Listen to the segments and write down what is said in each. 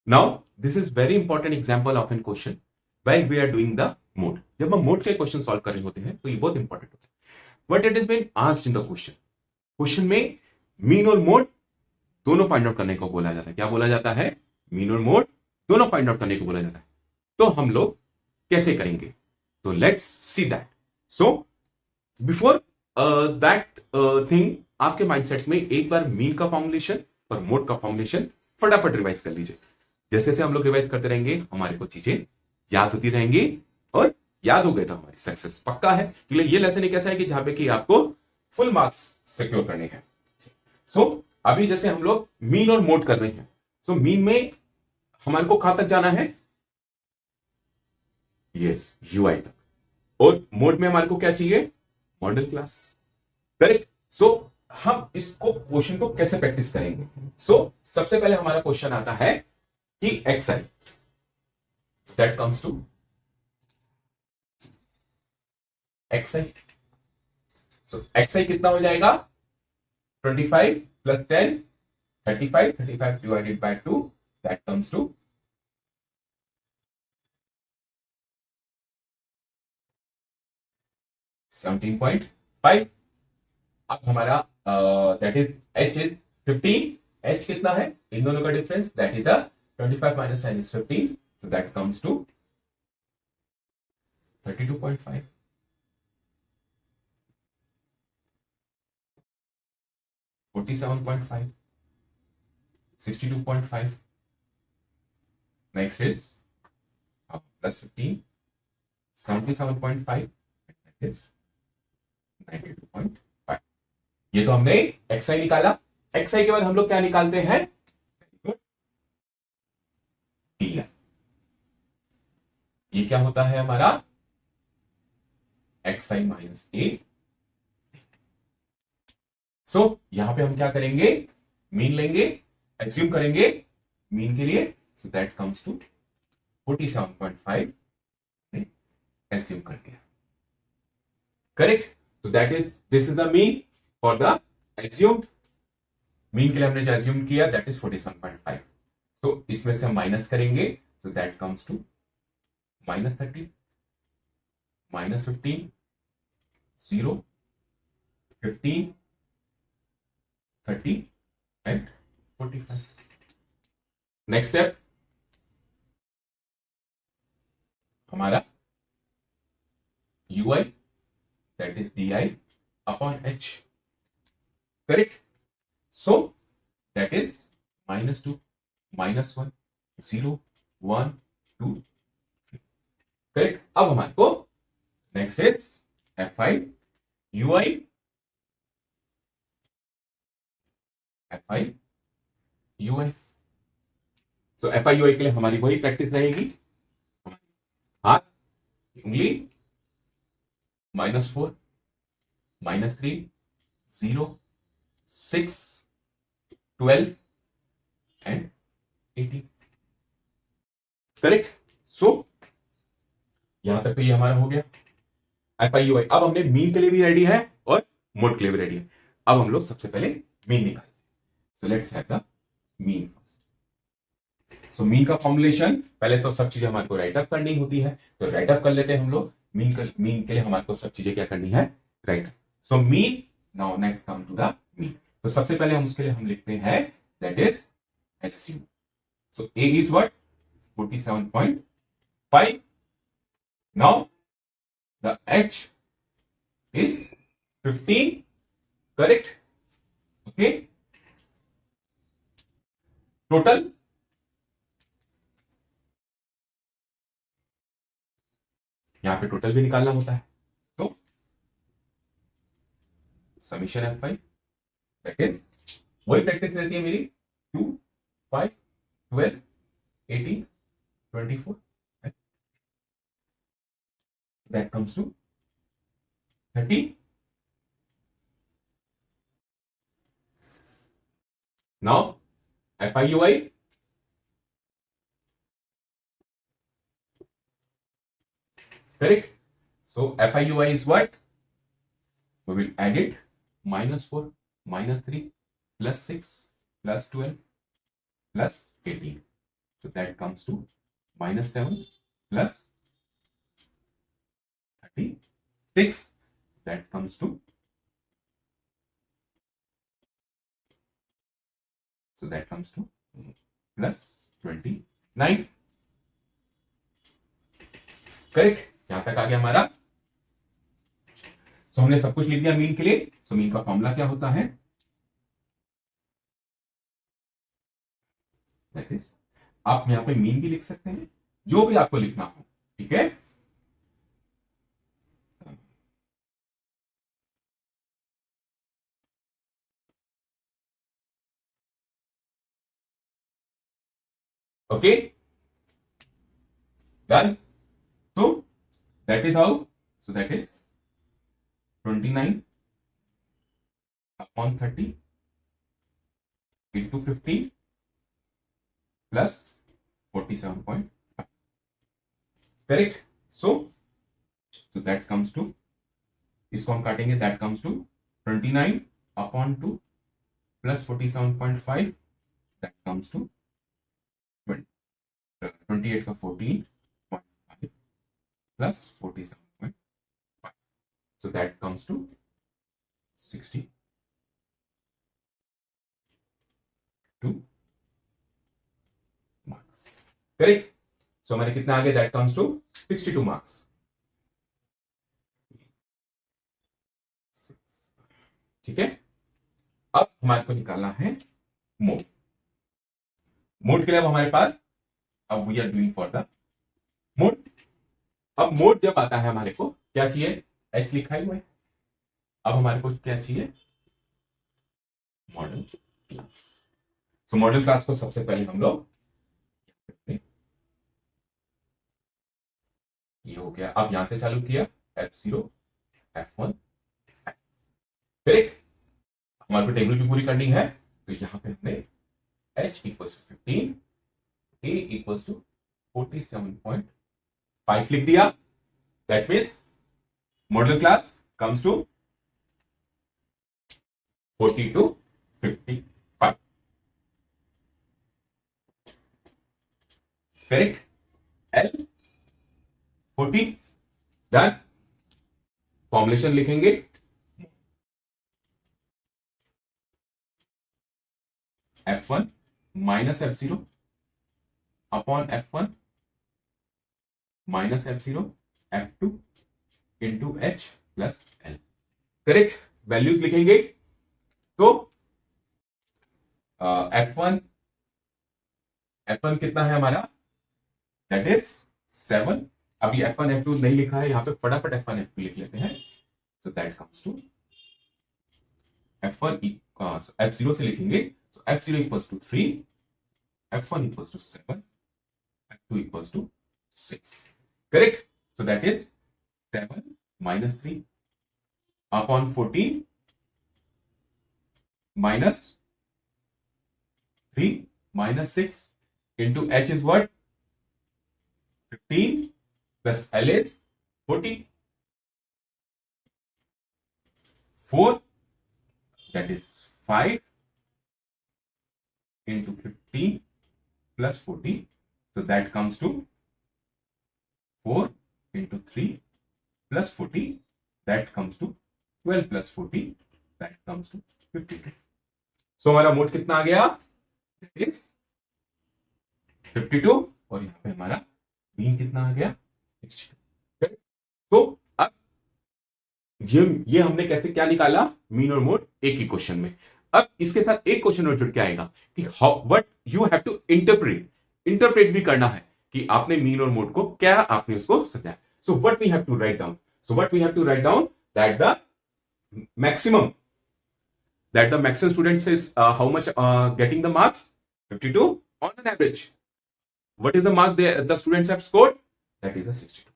Now, this is very important example of an question while we are doing the mode. जब हम mode के question solve कर रहे होते हैं तो ये बहुत इंपॉर्टेंट होता है. But it has been asked in the question. Question में मीन और मोड दोनों फाइंड आउट करने को बोला जाता है. क्या बोला जाता है? मीन और मोड दोनों फाइंड आउट करने को बोला जाता है. तो हम लोग कैसे करेंगे? तो let's see that. So before that thing आपके माइंडसेट में एक बार मीन का फॉर्मुलेशन और मोड का फॉर्मुलेशन फटाफट रिवाइज कर लीजिए. जैसे जैसे हम लोग रिवाइज करते रहेंगे हमारे को चीजें याद होती रहेंगी और याद हो गए तो हमारी सक्सेस पक्का है. क्योंकि ये लेसन एक ऐसा है कि जहां पे कि आपको फुल मार्क्स सिक्योर करने हैं. सो अभी जैसे हम लोग मीन और मोड कर रहे हैं. सो मीन में हमारे को कहां तक जाना है? यस, यूआई तक. और मोड में हमारे को क्या चाहिए? Model class. करेक्ट. सो हम इसको क्वेश्चन को कैसे प्रैक्टिस करेंगे? सो सबसे पहले हमारा क्वेश्चन आता है कि x i that comes to x i. So x i कितना हो जाएगा? 25 plus 10 35. 35 divided by 2 that comes to 17.5. अब हमारा that is h is 15. H कितना है इन दोनों का difference? That is 25 minus 10 is 15. So that comes to 32.5. 47.5. 62.5. Next is plus 15. 77.5. That is 92.5. ये तो हमने एक्स आई निकाला. एक्स आई के बाद हम लोग क्या निकालते हैं? T I. ये क्या होता है हमारा? एक्स आई माइनस ए. सो यहां पे हम क्या करेंगे? मीन लेंगे, एज्यूम करेंगे मीन के लिए. So that comes to 47.5. Assume कर दिया. Correct. So that is this is the mean for the assumed. Mean के लिए हमने जो assume किया that is 47.5. So इसमें से हम माइनस करेंगे. So that comes to minus 30, minus 15, 0, 15, 30 and 45. Next step हमारा ui that is di upon h. Correct. So that is minus 2, minus 1, 0, 1, 2, 3. Correct. अब हमारे को next is f I you i. F I you i. So f I you i के लिए हमारी वही practice रहेगी. हाथ, उंगली, -4, -3, 0, 6, 12 एंड 18. करेक्ट. सो यहां तक तो ये हमारा हो गया एफ आई यू आई. अब हमने मीन के लिए भी रेडी है और मोड के लिए भी रेडी है. अब हम लोग सबसे पहले मीन निकालते हैं. So let's have the mean first. So mean का फॉर्मुलेशन पहले तो सब चीजें हमारे को राइट अप करनी होती है. तो राइट अप कर लेते हैं हम लोग. मीन के लिए हमारे को सब चीजें क्या करनी है? Right. So mean. Now next come to the mean. तो सबसे पहले हम उसके लिए हम लिखते हैं that is SU. So A is what? 47.5. Now the H is 15. Correct. Okay. Total यहां पे टोटल भी निकालना होता है. तो summation F five that is वही प्रैक्टिस रहती है मेरी. 2, 5, 12, 18, 24 that comes to 30. Now F I you I. Correct. So FIUI is what? We will add it. -4, -3, +6, +12, +18. So that comes to -7 plus 36. That comes to +29. Correct, यहां तक आ गया हमारा। सो हमने सब कुछ लिख दिया मीन के लिए। सो मीन का फॉर्मूला क्या होता है? दैट इज, आप यहां पे मीन भी लिख सकते हैं, जो भी आपको लिखना हो, ठीक है। Okay, done. So that is how, so that is 29/30 into 15 plus 47.5. Correct. So that comes to, इसको हम काटेंगे, that comes to 29/2 plus 47.5, that comes to 28 का 14.5 plus 47.5, so that comes to 62 marks. Correct. So हमारे कितना आ गया? That comes to 62 marks. ठीक है, अब हमारे को निकालना है मोड। मोड के लिए अब हमारे पास, अब we are doing for the mode. अब मोड जब आता है हमारे को क्या चाहिए? एच लिखा हुआ है। अब हमारे को क्या चाहिए? Model class. So model class को सबसे पहले हम लोग, ये हो गया, अब यहां से चालू किया F0 F1 करेक्ट। हमारे को टेबल भी पूरी करनी है, तो यहां पे हमने h = 15, a = 47.5 लिख दिया। That means modal class comes to 40 to 55 correct. L 40 done. Formulation लिखेंगे, F1 minus F0 upon F1 minus F0 F2 into H plus L। Correct, values लिखेंगे। तो F1 कितना है हमारा? That is 7। अभी F1 F2 नहीं लिखा है, यहां पे फटाफट F1 F2 लिख लेते हैं। सो that comes to F1 F0 से लिखेंगे, so F0 equals to 3, F1 equals to 7, F2 equals to 6 correct। So that is 7 minus 3 upon 14 minus 3 minus 6 into H is what? 15 plus L is 40, 4, that is 5 into 15 plus 40, so that comes to 4 into 3 plus 40, that comes to 12 plus 40, that comes to 52। सो हमारा mode कितना आ गया? That is 52, और यहां पे हमारा mean कितना आ गया? 62। तो अब ये हमने कैसे क्या निकाला? मीन और मोड एक ही क्वेश्चन में। अब इसके साथ एक क्वेश्चन और जुड़ के आएगा कि what you have to interpret भी करना है कि आपने मीन और मोड को क्या आपने उसको समझाया। So what we have to write down? So what we have to write down that the maximum students is how much getting the marks? 52 on an average. What is the marks the students have scored? That is a 62.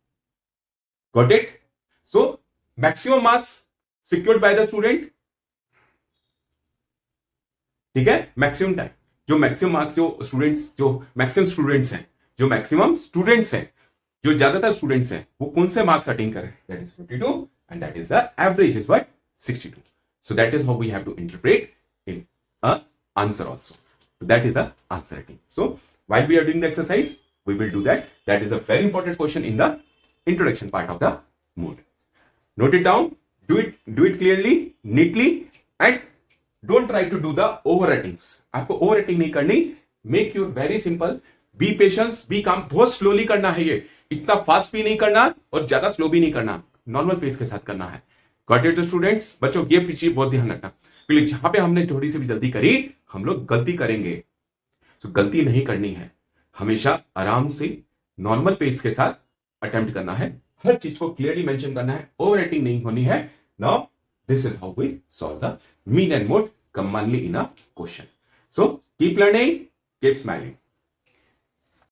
Got it? So maximum marks secured by the student, ठीक है। Maximum time, जो maximum marks जो maximum students हैं, जो ज्यादातर students हैं, वो कौन से मार्क्स अटेन करें? That is 52 and that is the average is what? 62। So that is how we have to interpret in a answer also. That is a answer writing. So while we are doing the exercise, we will do that. That is a very important question in the introduction part of the mood. Note it down, do it clearly, neatly, and don't try to do the overratings. आपको overrating नहीं करनी. Make your very simple. Be patient, be calm. बहुत slowly करना है ये. इतना fast भी नहीं करना और ज्यादा slow भी नहीं करना. Normal pace के साथ करना है. Got it, students? बच्चों ये पीछे बहुत ध्यान रखना. क्योंकि जहां पे हमने थोड़ी सी भी जल्दी करी, हम लोग गलती करेंगे. तो गलती नहीं करनी है. हमेशा आराम से नॉर्मल पेस के साथ अटेम्प्ट करना है. हर चीज को क्लियरली मेंशन करना है. ओवररेटिंग नहीं होनी है. Now this is how we solve the mean and mode commonly in a question. So keep learning, keep smiling.